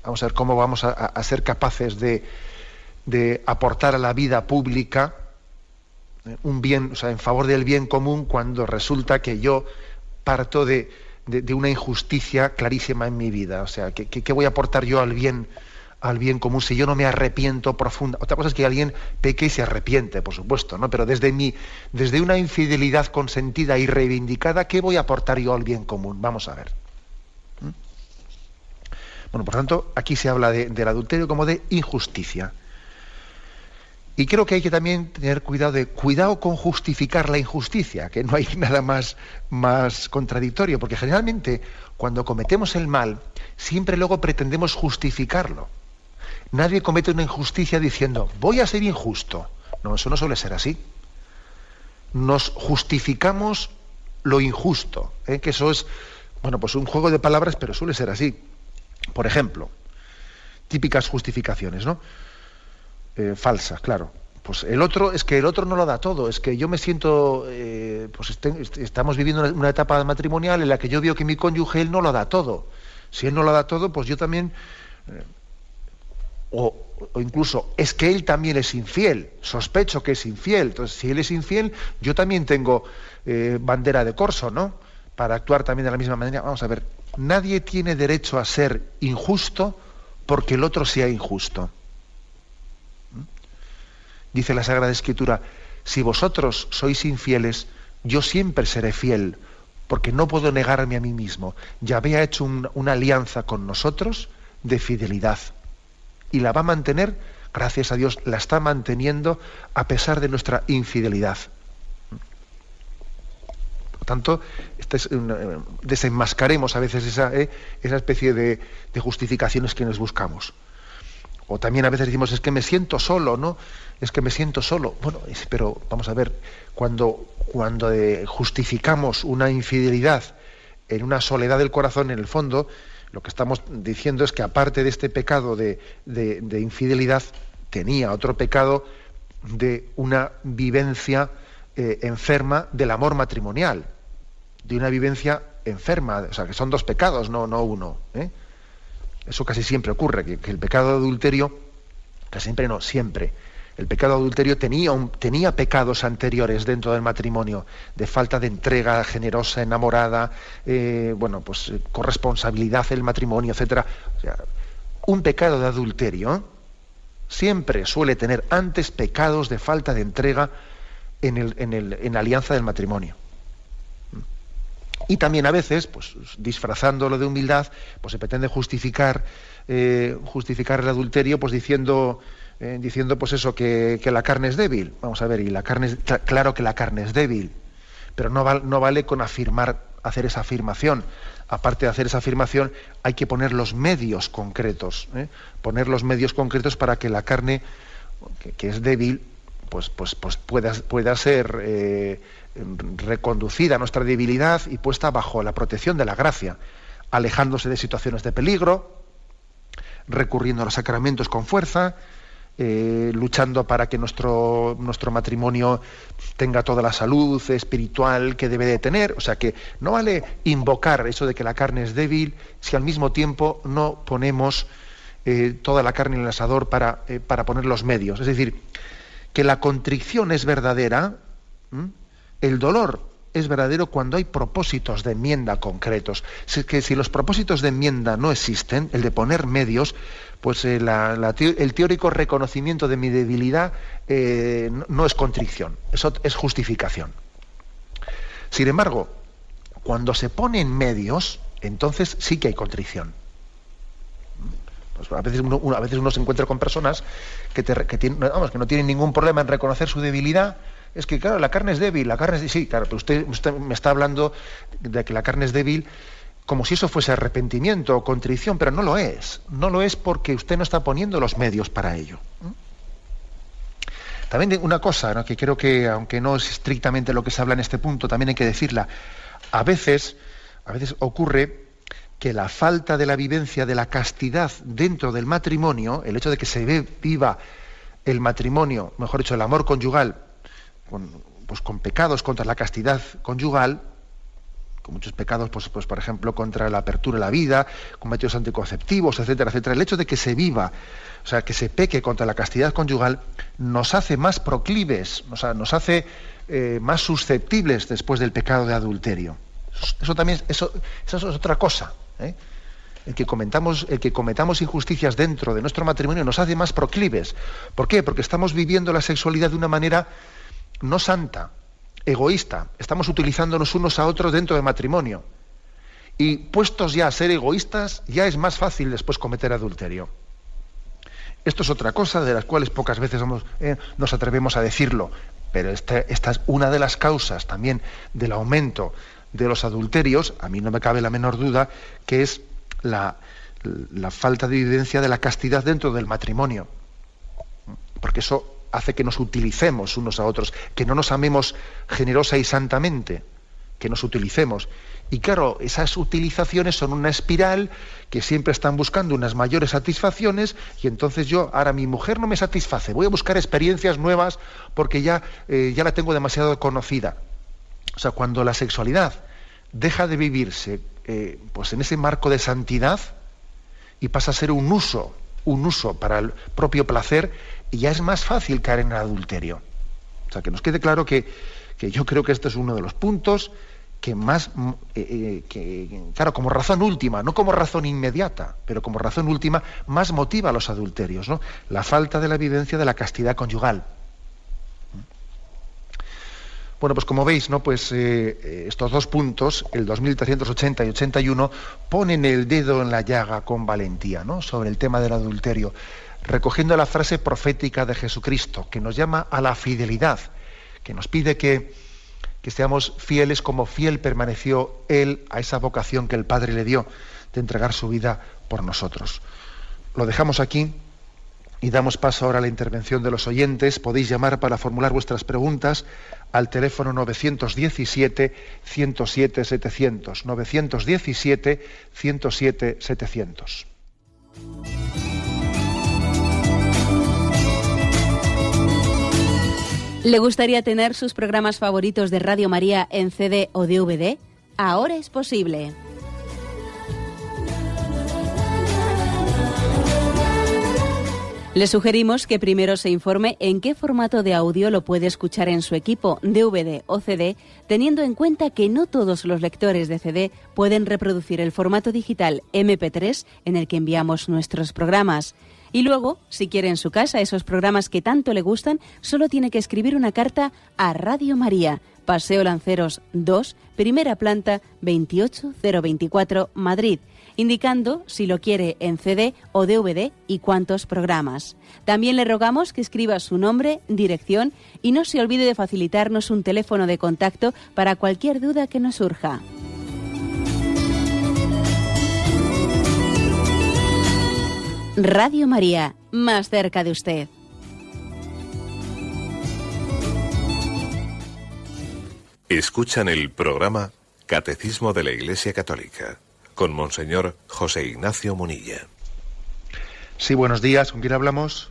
Vamos a ver cómo vamos a ser capaces de aportar a la vida pública un bien, o sea, en favor del bien común, cuando resulta que yo parto de una injusticia clarísima en mi vida. O sea, ¿qué voy a aportar yo al bien al bien común si yo no me arrepiento profunda? Otra cosa es que alguien peque y se arrepiente, por supuesto, ¿no? Pero desde una infidelidad consentida y reivindicada, ¿qué voy a aportar yo al bien común? Vamos a ver. Bueno, por tanto, aquí se habla del adulterio como de injusticia. Y creo que hay que también tener cuidado con justificar la injusticia, que no hay nada más contradictorio, porque generalmente cuando cometemos el mal, siempre luego pretendemos justificarlo. Nadie comete una injusticia diciendo, voy a ser injusto. No, eso no suele ser así. Nos justificamos lo injusto, que eso es, bueno, pues un juego de palabras, pero suele ser así. Por ejemplo, típicas justificaciones, ¿no? Falsas, claro. Pues el otro no lo da todo, es que yo me siento, estamos viviendo una etapa matrimonial en la que yo veo que mi cónyuge, él no lo da todo. Si él no lo da todo, pues yo también, o incluso, es que él también es infiel, sospecho que es infiel, entonces si él es infiel, yo también tengo bandera de corso, ¿no? Para actuar también de la misma manera. Vamos a ver, nadie tiene derecho a ser injusto porque el otro sea injusto. Dice la Sagrada Escritura, si vosotros sois infieles, yo siempre seré fiel, porque no puedo negarme a mí mismo. Yahvé ha hecho una alianza con nosotros de fidelidad. Y la va a mantener, gracias a Dios, la está manteniendo a pesar de nuestra infidelidad. Por lo tanto, desenmascaremos a veces esa especie de justificaciones que nos buscamos. O también a veces decimos, es que me siento solo, ¿no? Es que me siento solo. Bueno, pero vamos a ver, cuando justificamos una infidelidad en una soledad del corazón, en el fondo, lo que estamos diciendo es que aparte de este pecado de infidelidad, tenía otro pecado de una vivencia enferma del amor matrimonial, de una vivencia enferma, o sea, que son dos pecados, no uno, ¿eh? Eso casi siempre ocurre, que el pecado de adulterio, casi siempre no, siempre, el pecado de adulterio tenía pecados anteriores dentro del matrimonio, de falta de entrega generosa, enamorada, corresponsabilidad del matrimonio, etcétera. O sea, un pecado de adulterio siempre suele tener antes pecados de falta de entrega en la alianza del matrimonio. Y también a veces, pues disfrazándolo de humildad, pues se pretende justificar el adulterio, pues diciendo pues eso, que la carne es débil. Vamos a ver, y claro que la carne es débil, pero no vale con hacer esa afirmación. Aparte de hacer esa afirmación, hay que poner los medios concretos, poner los medios concretos para que la carne, que es débil, pues pueda ser reconducida a nuestra debilidad y puesta bajo la protección de la gracia, alejándose de situaciones de peligro, recurriendo a los sacramentos con fuerza, luchando para que nuestro matrimonio tenga toda la salud espiritual que debe de tener. O sea que no vale invocar eso de que la carne es débil si al mismo tiempo no ponemos toda la carne en el asador para poner los medios. Es decir, que la contrición es verdadera, el dolor es verdadero cuando hay propósitos de enmienda concretos. Si los propósitos de enmienda no existen, el de poner medios, pues el teórico reconocimiento de mi debilidad no es contrición, eso es justificación. Sin embargo, cuando se ponen medios, entonces sí que hay contrición. Pues a veces uno se encuentra con personas que no tienen ningún problema en reconocer su debilidad. Es que, claro, la carne es débil, sí, claro, pero usted me está hablando de que la carne es débil como si eso fuese arrepentimiento o contrición, pero no lo es. No lo es porque usted no está poniendo los medios para ello. También una cosa, ¿no?, que creo que, aunque no es estrictamente lo que se habla en este punto, también hay que decirla. A veces ocurre que la falta de la vivencia de la castidad dentro del matrimonio, el hecho de que se viva el matrimonio, mejor dicho, el amor conyugal, con pecados contra la castidad conyugal, con muchos pecados, pues por ejemplo, contra la apertura de la vida, con métodos anticonceptivos, etcétera, etcétera. El hecho de que se viva, o sea, que se peque contra la castidad conyugal, nos hace más proclives, o sea, nos hace más susceptibles después del pecado de adulterio. Eso es otra cosa, ¿eh? el que cometamos injusticias dentro de nuestro matrimonio nos hace más proclives. ¿Por qué? Porque estamos viviendo la sexualidad de una manera no santa, egoísta. Estamos utilizándonos unos a otros dentro del matrimonio. Y puestos ya a ser egoístas, ya es más fácil después cometer adulterio. Esto es otra cosa de las cuales pocas veces nos atrevemos a decirlo, pero esta es una de las causas también del aumento de los adulterios. A mí no me cabe la menor duda que es la falta de evidencia de la castidad dentro del matrimonio, porque eso hace que nos utilicemos unos a otros, que no nos amemos generosa y santamente, que nos utilicemos. Y claro, esas utilizaciones son una espiral que siempre están buscando unas mayores satisfacciones, y entonces ahora mi mujer no me satisface, voy a buscar experiencias nuevas porque ya la tengo demasiado conocida. O sea, cuando la sexualidad deja de vivirse pues en ese marco de santidad y pasa a ser un uso para el propio placer, y ya es más fácil caer en el adulterio. O sea, que nos quede claro que yo creo que este es uno de los puntos que más, claro, como razón última, no como razón inmediata, pero como razón última, más motiva a los adulterios, ¿no? La falta de la evidencia de la castidad conyugal. Bueno, pues como veis, ¿no? Pues estos dos puntos, el 2380 y 81, ponen el dedo en la llaga con valentía, ¿no? Sobre el tema del adulterio, recogiendo la frase profética de Jesucristo, que nos llama a la fidelidad, que nos pide que seamos fieles como fiel permaneció Él a esa vocación que el Padre le dio de entregar su vida por nosotros. Lo dejamos aquí y damos paso ahora a la intervención de los oyentes. Podéis llamar para formular vuestras preguntas al teléfono 917-107-700, 917-107-700. ¿Le gustaría tener sus programas favoritos de Radio María en CD o DVD? Ahora es posible. Le sugerimos que primero se informe en qué formato de audio lo puede escuchar en su equipo, DVD o CD, teniendo en cuenta que no todos los lectores de CD pueden reproducir el formato digital MP3 en el que enviamos nuestros programas. Y luego, si quiere en su casa esos programas que tanto le gustan, solo tiene que escribir una carta a Radio María, Paseo Lanceros 2, primera planta, 28024, Madrid, indicando si lo quiere en CD o DVD y cuántos programas. También le rogamos que escriba su nombre, dirección y no se olvide de facilitarnos un teléfono de contacto para cualquier duda que nos surja. Radio María, más cerca de usted. Escuchan el programa Catecismo de la Iglesia Católica con Monseñor José Ignacio Munilla. Sí, buenos días. ¿Con quién hablamos?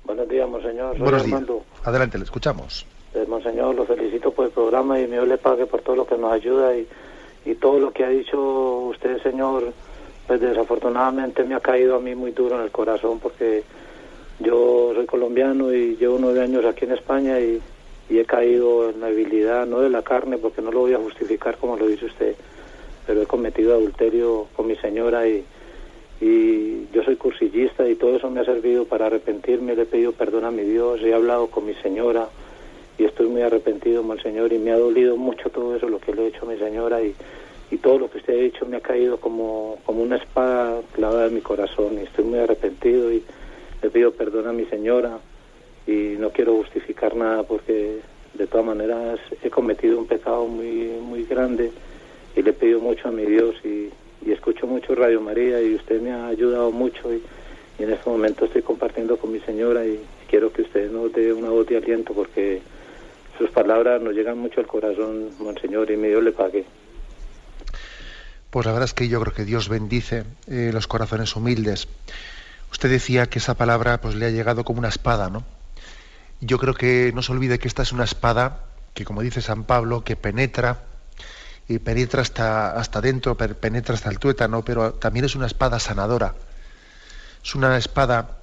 Buenos días, Monseñor. Soy Buenos Armando. días. Adelante, le escuchamos. Monseñor, lo felicito por el programa y Dios le pague por todo lo que nos ayuda y todo lo que ha dicho usted, Señor. Pues desafortunadamente me ha caído a mí muy duro en el corazón, porque yo soy colombiano y llevo 9 años aquí en España y he caído en la debilidad, no de la carne, porque no lo voy a justificar como lo dice usted, pero he cometido adulterio con mi señora y yo soy cursillista y todo eso me ha servido para arrepentirme. Le he pedido perdón a mi Dios, he hablado con mi señora y estoy muy arrepentido, Monseñor, y me ha dolido mucho todo eso, lo que le he hecho a mi señora y todo lo que usted ha dicho me ha caído como una espada clavada en mi corazón y estoy muy arrepentido y le pido perdón a mi señora y no quiero justificar nada, porque de todas maneras he cometido un pecado muy, muy grande y le pido mucho a mi Dios y escucho mucho Radio María y usted me ha ayudado mucho y en este momento estoy compartiendo con mi señora y quiero que usted nos dé una voz de aliento, porque sus palabras nos llegan mucho al corazón, Monseñor, y mi Dios le pague. Pues la verdad es que yo creo que Dios bendice los corazones humildes. Usted decía que esa palabra pues le ha llegado como una espada, ¿no? Yo creo que no se olvide que esta es una espada que, como dice San Pablo, que penetra y penetra hasta dentro, penetra hasta el tuétano, pero también es una espada sanadora. Es una espada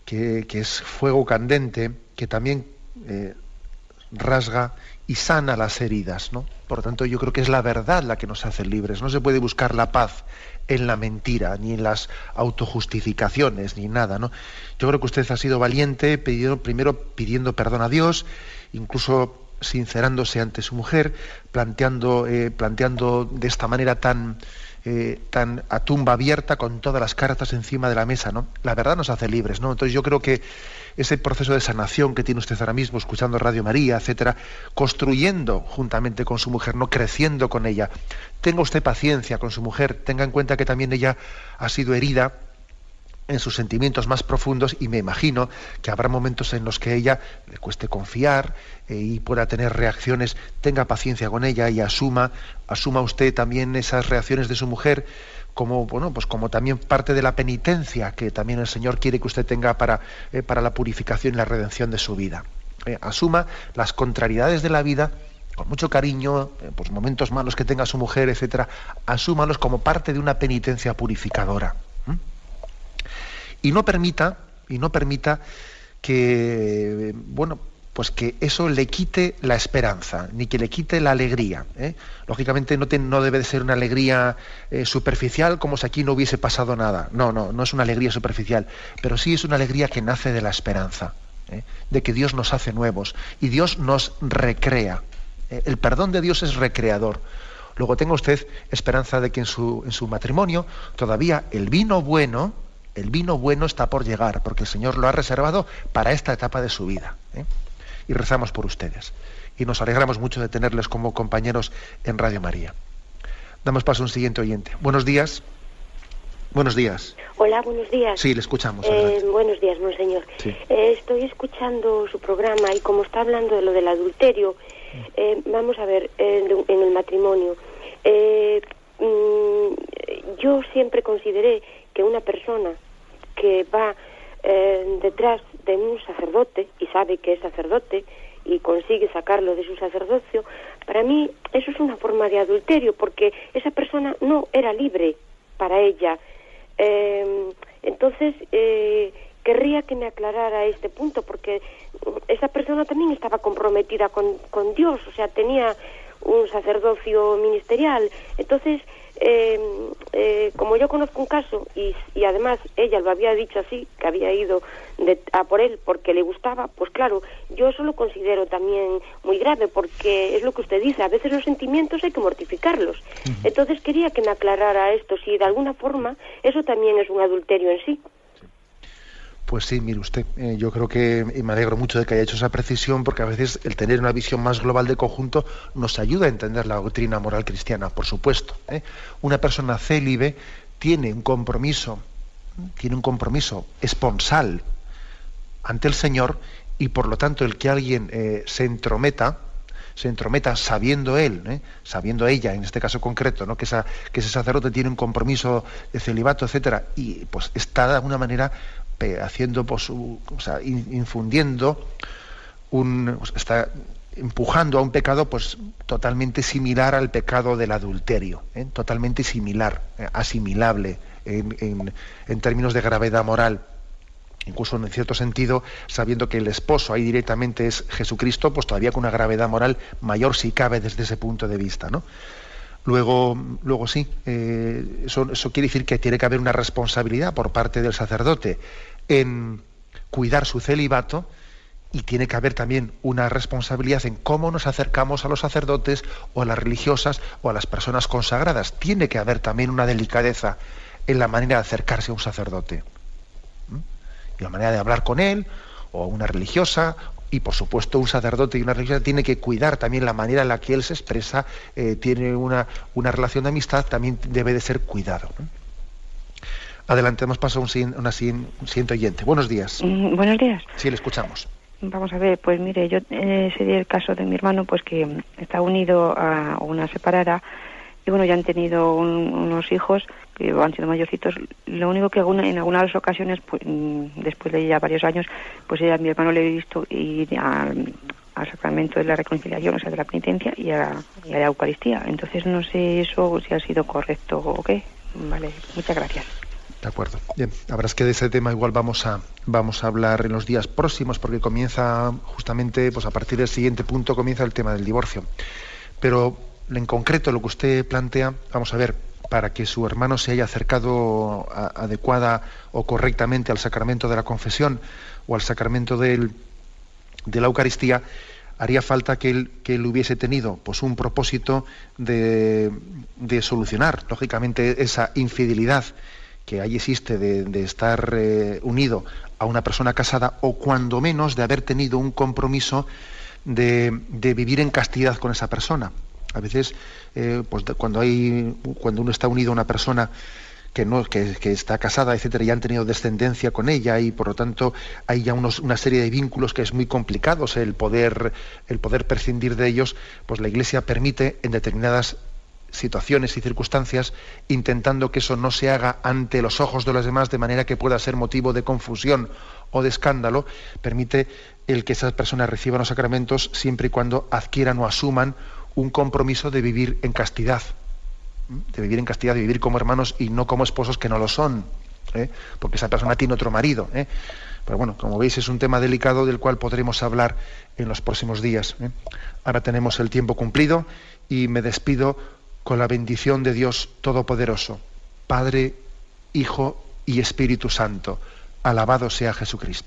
que es fuego candente, que también rasga y sana las heridas, ¿no? Por lo tanto, yo creo que es la verdad la que nos hace libres. No se puede buscar la paz en la mentira, ni en las autojustificaciones, ni nada, ¿no? Yo creo que usted ha sido valiente, primero pidiendo perdón a Dios, incluso sincerándose ante su mujer, planteando de esta manera tan a tumba abierta, con todas las cartas encima de la mesa, ¿no? La verdad nos hace libres, ¿no? Entonces yo creo que ese proceso de sanación que tiene usted ahora mismo, escuchando Radio María, etcétera, construyendo juntamente con su mujer, no creciendo con ella. Tenga usted paciencia con su mujer, tenga en cuenta que también ella ha sido herida en sus sentimientos más profundos, y me imagino que habrá momentos en los que ella le cueste confiar y pueda tener reacciones. Tenga paciencia con ella y asuma usted también esas reacciones de su mujer como, bueno, pues como también parte de la penitencia que también el Señor quiere que usted tenga para la purificación y la redención de su vida. Asuma las contrariedades de la vida con mucho cariño, pues momentos malos que tenga su mujer, etcétera, asúmalos como parte de una penitencia purificadora. Y no permita que, bueno, pues que eso le quite la esperanza, ni que le quite la alegría, ¿eh? Lógicamente no debe de ser una alegría superficial, como si aquí no hubiese pasado nada. No es una alegría superficial, pero sí es una alegría que nace de la esperanza, de que Dios nos hace nuevos y Dios nos recrea. El perdón de Dios es recreador. Luego tenga usted esperanza de que en su matrimonio todavía el vino bueno está por llegar, porque el Señor lo ha reservado para esta etapa de su vida, ¿eh? Y rezamos por ustedes. Y nos alegramos mucho de tenerles como compañeros en Radio María. Damos paso a un siguiente oyente. Buenos días. Buenos días. Hola, buenos días. Sí, le escuchamos. Buenos días, monseñor. Sí. Estoy escuchando su programa y como está hablando de lo del adulterio, vamos a ver, en el matrimonio. Yo siempre consideré que una persona que va detrás de un sacerdote y sabe que es sacerdote y consigue sacarlo de su sacerdocio, para mí eso es una forma de adulterio, porque esa persona no era libre para ella. Entonces querría que me aclarara este punto, porque esa persona también estaba comprometida con Dios, o sea, tenía un sacerdocio ministerial. Entonces, como yo conozco un caso y además ella lo había dicho así, que había ido a por él porque le gustaba, pues claro, yo eso lo considero también muy grave, porque es lo que usted dice, a veces los sentimientos hay que mortificarlos. Entonces quería que me aclarara esto, si de alguna forma eso también es un adulterio en sí. Pues sí, mire usted, yo creo que me alegro mucho de que haya hecho esa precisión, porque a veces el tener una visión más global de conjunto nos ayuda a entender la doctrina moral cristiana, por supuesto, ¿eh? Una persona célibe tiene un compromiso esponsal ante el Señor, y por lo tanto el que alguien se entrometa sabiendo sabiendo ella, en este caso concreto, ¿no? que ese sacerdote tiene un compromiso de celibato, etcétera, y pues está de alguna manera haciendo, pues, infundiendo está empujando a un pecado, pues totalmente similar al pecado del adulterio, totalmente similar, asimilable en términos de gravedad moral. Incluso en cierto sentido, sabiendo que el esposo ahí directamente es Jesucristo, pues todavía con una gravedad moral mayor si cabe desde ese punto de vista, ¿no? Luego sí, eso quiere decir que tiene que haber una responsabilidad por parte del sacerdote en cuidar su celibato, y tiene que haber también una responsabilidad en cómo nos acercamos a los sacerdotes o a las religiosas o a las personas consagradas. Tiene que haber también una delicadeza en la manera de acercarse a un sacerdote, y la manera de hablar con él, o una religiosa, y por supuesto un sacerdote y una religiosa tiene que cuidar también la manera en la que él se expresa, tiene una relación de amistad, también debe de ser cuidado, ¿no? Adelante, hemos pasado a un siguiente oyente. Buenos días. Buenos días. Sí, le escuchamos. Vamos a ver, pues mire, yo sería el caso de mi hermano, pues que está unido a una separada, y bueno, ya han tenido unos hijos que han sido mayorcitos. Lo único que en algunas ocasiones, pues, después de ya varios años, pues a mi hermano le he visto ir al sacramento de la reconciliación, o sea, de la penitencia, y a la Eucaristía. Entonces no sé eso si ha sido correcto o qué. Vale, muchas gracias. De acuerdo. Bien, la verdad es que de ese tema igual vamos a hablar en los días próximos, porque comienza justamente, pues a partir del siguiente punto comienza el tema del divorcio. Pero en concreto lo que usted plantea, vamos a ver, para que su hermano se haya acercado adecuada o correctamente al sacramento de la confesión o al sacramento de la Eucaristía, haría falta que él hubiese tenido pues un propósito de solucionar, lógicamente, esa infidelidad que ahí existe de estar unido a una persona casada, o cuando menos de haber tenido un compromiso de vivir en castidad con esa persona. A veces, pues cuando uno está unido a una persona que está casada, etcétera, y han tenido descendencia con ella, y por lo tanto hay ya una serie de vínculos que es muy complicados el poder prescindir de ellos, pues la Iglesia permite en determinadas situaciones y circunstancias, intentando que eso no se haga ante los ojos de los demás de manera que pueda ser motivo de confusión o de escándalo, permite el que esas personas reciban los sacramentos siempre y cuando adquieran o asuman un compromiso de vivir en castidad, de vivir como hermanos y no como esposos que no lo son, porque esa persona tiene otro marido. Pero bueno, como veis, es un tema delicado del cual podremos hablar en los próximos días. Ahora tenemos el tiempo cumplido y me despido con la bendición de Dios Todopoderoso, Padre, Hijo y Espíritu Santo. Alabado sea Jesucristo.